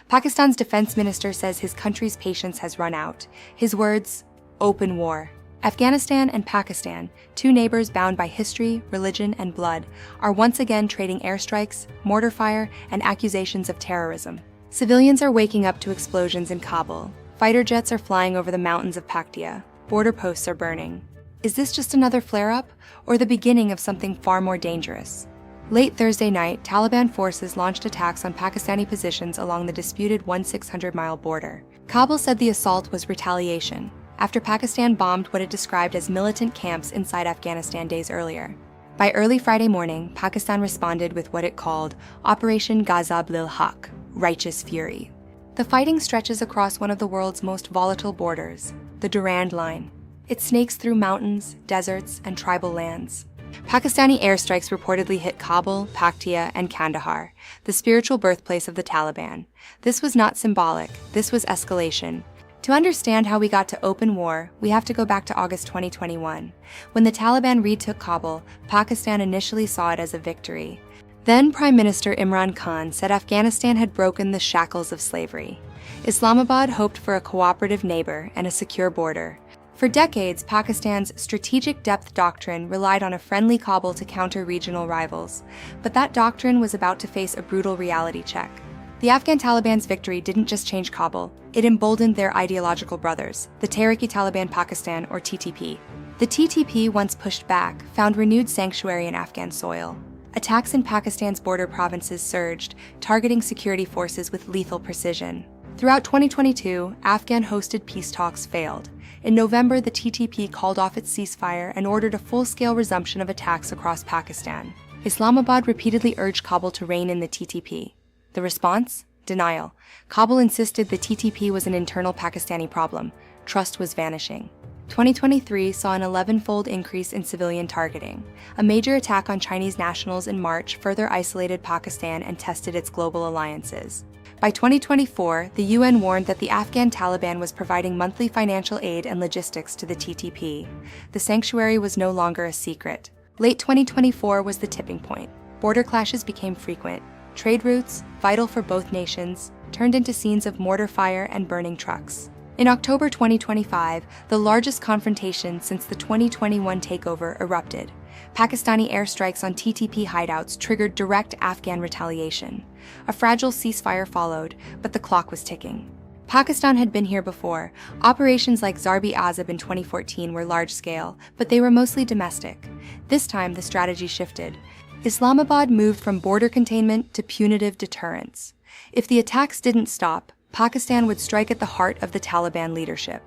Pakistan's defense minister says his country's patience has run out. His words, open war. Afghanistan and Pakistan, two neighbors bound by history, religion, and blood, are once again trading airstrikes, mortar fire, and accusations of terrorism. Civilians are waking up to explosions in Kabul. Fighter jets are flying over the mountains of Paktia. Border posts are burning. Is this just another flare-up, or the beginning of something far more dangerous? Late Thursday night, Taliban forces launched attacks on Pakistani positions along the disputed 1,600-mile border. Kabul said the assault was retaliation, after Pakistan bombed what it described as militant camps inside Afghanistan days earlier. By early Friday morning, Pakistan responded with what it called Operation Ghazab Lil Haqq, righteous fury. The fighting stretches across one of the world's most volatile borders, the Durand Line. It snakes through mountains, deserts, and tribal lands. Pakistani airstrikes reportedly hit Kabul, Paktia, and Kandahar, the spiritual birthplace of the Taliban. This was not symbolic, this was escalation. To understand how we got to open war, we have to go back to August 2021. When the Taliban retook Kabul, Pakistan initially saw it as a victory. Then Prime Minister Imran Khan said Afghanistan had broken the shackles of slavery. Islamabad hoped for a cooperative neighbor and a secure border. For decades, Pakistan's strategic depth doctrine relied on a friendly Kabul to counter regional rivals, but that doctrine was about to face a brutal reality check. The Afghan Taliban's victory didn't just change Kabul, it emboldened their ideological brothers, the Tehrik-e-Taliban Pakistan, or TTP. The TTP, once pushed back, found renewed sanctuary in Afghan soil. Attacks in Pakistan's border provinces surged, targeting security forces with lethal precision. Throughout 2022, Afghan-hosted peace talks failed. In November, the TTP called off its ceasefire and ordered a full-scale resumption of attacks across Pakistan. Islamabad repeatedly urged Kabul to rein in the TTP. The response? Denial. Kabul insisted the TTP was an internal Pakistani problem. Trust was vanishing. 2023 saw an 11-fold increase in civilian targeting. A major attack on Chinese nationals in March further isolated Pakistan and tested its global alliances. By 2024, the UN warned that the Afghan Taliban was providing monthly financial aid and logistics to the TTP. The sanctuary was no longer a secret. Late 2024 was the tipping point. Border clashes became frequent. Trade routes, vital for both nations, turned into scenes of mortar fire and burning trucks. In October 2025, the largest confrontation since the 2021 takeover erupted. Pakistani airstrikes on TTP hideouts triggered direct Afghan retaliation. A fragile ceasefire followed, but the clock was ticking. Pakistan had been here before. Operations like Ghazab in 2014 were large-scale, but they were mostly domestic. This time, the strategy shifted. Islamabad moved from border containment to punitive deterrence. If the attacks didn't stop, Pakistan would strike at the heart of the Taliban leadership.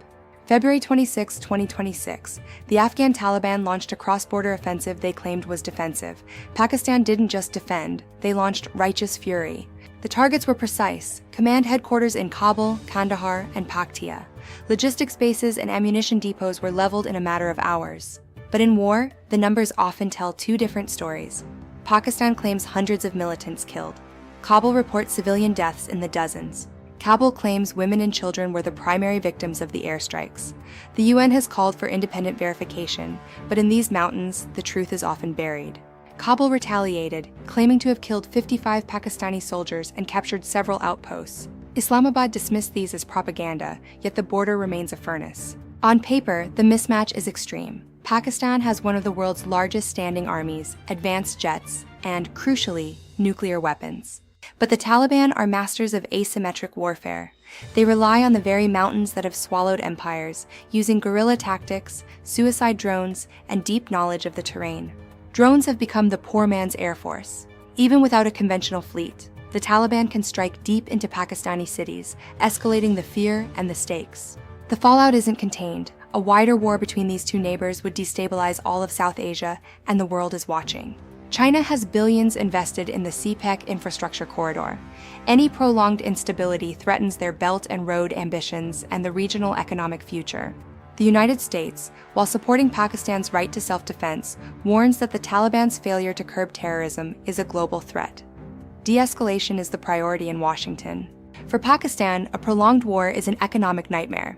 February 26, 2026, the Afghan Taliban launched a cross-border offensive they claimed was defensive. Pakistan didn't just defend, they launched righteous fury. The targets were precise: command headquarters in Kabul, Kandahar, and Paktia. Logistics bases and ammunition depots were leveled in a matter of hours. But in war, the numbers often tell two different stories. Pakistan claims hundreds of militants killed. Kabul reports civilian deaths in the dozens. Kabul claims women and children were the primary victims of the airstrikes. The UN has called for independent verification, but in these mountains, the truth is often buried. Kabul retaliated, claiming to have killed 55 Pakistani soldiers and captured several outposts. Islamabad dismissed these as propaganda, yet the border remains a furnace. On paper, the mismatch is extreme. Pakistan has one of the world's largest standing armies, advanced jets, and, crucially, nuclear weapons. But the Taliban are masters of asymmetric warfare. They rely on the very mountains that have swallowed empires, using guerrilla tactics, suicide drones, and deep knowledge of the terrain. Drones have become the poor man's air force. Even without a conventional fleet, the Taliban can strike deep into Pakistani cities, escalating the fear and the stakes. The fallout isn't contained. A wider war between these two neighbors would destabilize all of South Asia, and the world is watching. China has billions invested in the CPEC infrastructure corridor. Any prolonged instability threatens their Belt and Road ambitions and the regional economic future. The United States, while supporting Pakistan's right to self-defense, warns that the Taliban's failure to curb terrorism is a global threat. De-escalation is the priority in Washington. For Pakistan, a prolonged war is an economic nightmare.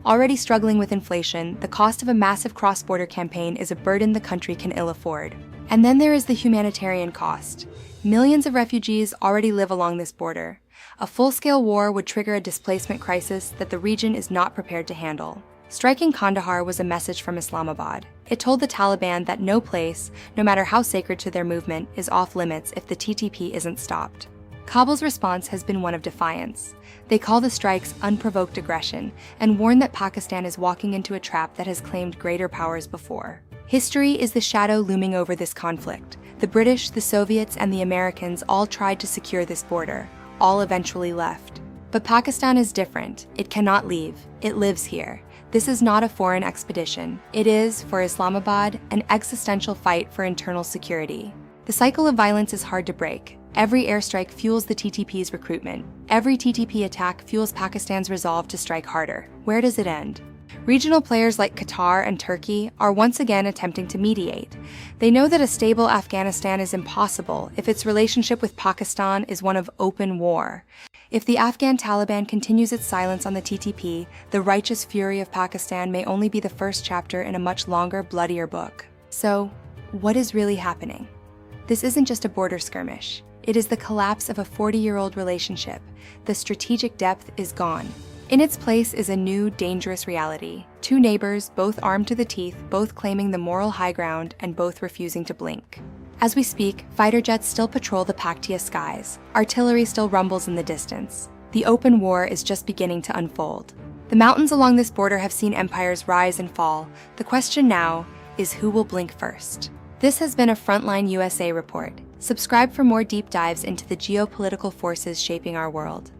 Already struggling with inflation, the cost of a massive cross-border campaign is a burden the country can ill afford. And then there is the humanitarian cost. Millions of refugees already live along this border. A full-scale war would trigger a displacement crisis that the region is not prepared to handle. Striking Kandahar was a message from Islamabad. It told the Taliban that no place, no matter how sacred to their movement, is off-limits if the TTP isn't stopped. Kabul's response has been one of defiance. They call the strikes unprovoked aggression and warn that Pakistan is walking into a trap that has claimed greater powers before. History is the shadow looming over this conflict. The British, the Soviets, and the Americans all tried to secure this border. All eventually left. But Pakistan is different. It cannot leave. It lives here. This is not a foreign expedition. It is, for Islamabad, an existential fight for internal security. The cycle of violence is hard to break. Every airstrike fuels the TTP's recruitment. Every TTP attack fuels Pakistan's resolve to strike harder. Where does it end? Regional players like Qatar and Turkey are once again attempting to mediate. They know that a stable Afghanistan is impossible if its relationship with Pakistan is one of open war. If the Afghan Taliban continues its silence on the TTP, the righteous fury of Pakistan may only be the first chapter in a much longer, bloodier book. So, what is really happening? This isn't just a border skirmish. It is the collapse of a 40-year-old relationship. The strategic depth is gone. In its place is a new, dangerous reality. Two neighbors, both armed to the teeth, both claiming the moral high ground, and both refusing to blink. As we speak, fighter jets still patrol the Paktia skies. Artillery still rumbles in the distance. The open war is just beginning to unfold. The mountains along this border have seen empires rise and fall. The question now is who will blink first? This has been a Frontline USA report. Subscribe for more deep dives into the geopolitical forces shaping our world.